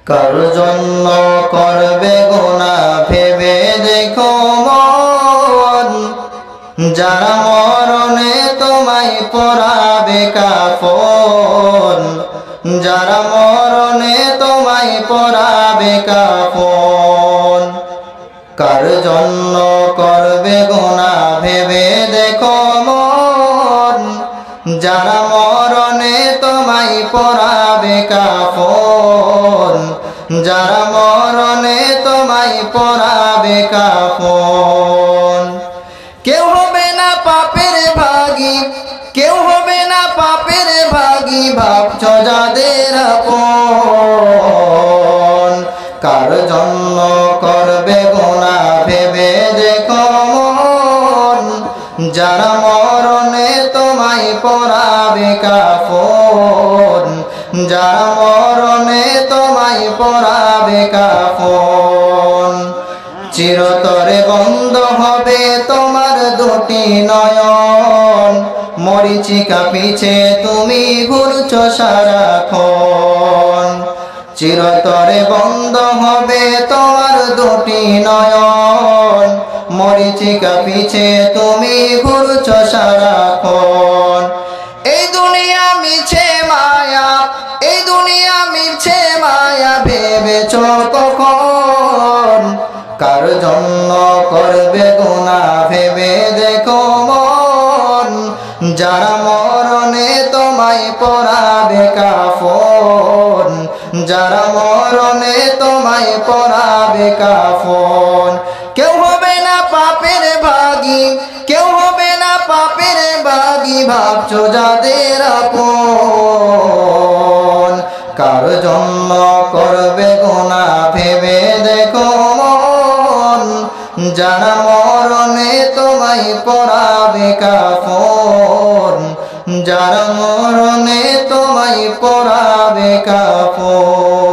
কার জন্য করবে গুনাহ ভেবে দেখো মন, যারা মরণে তোমায় পরাবে কাফন, যারা মরণে তোমায় পরাবে কাফন। কার জন্য করবে গুনাহ ভেবে দেখো মন, যারা মরণে তোমায় পরাবে কাফন, যারা মরণে তোমায় পরাবে কাফন। কেউ হবে না পাপের ভাগী, কেউ হবে না পাপের ভাগী, ভাবছো যাদের আপন। কার জন্য করবে গুনাহ ভেবে দেখো মন, যারা মরণে তোমায় পরাবে কাফন, যারা মরণে তোমায় পরাবে কাফন। চিরতরে বন্ধ হবে তোমার দুটি নয়ন, মরিচিকা পিছে তুমি ঘুরছো সারাক্ষণ। চিরতরে বন্ধ হবে তোমার দুটি নয়ন, মরিচিকা পিছে তুমি ঘুরছো সারাক্ষণ। এই দুনিয়া মিছে মায়া, এই দুনিয়া মিছে মায়া, ভেবেছো কখন? কার জন্য করবে গুনাহ ভেবে দেখো মন, যারা মরণে তোমায় পরাবে কাফন, যারা মরণে তোমায় পরাবে কাফন। কেউ হবে না পাপের ভাগী, কেউ হবে না পাপের ভাগী, ভাবছো যাদের আপন। কার জন্য করবে গুনাহ ভেবে দেখো মন, যারা মরণে তোমায় পরাবে কাফন, যারা মরণে তোমায় পরাবে কাফন।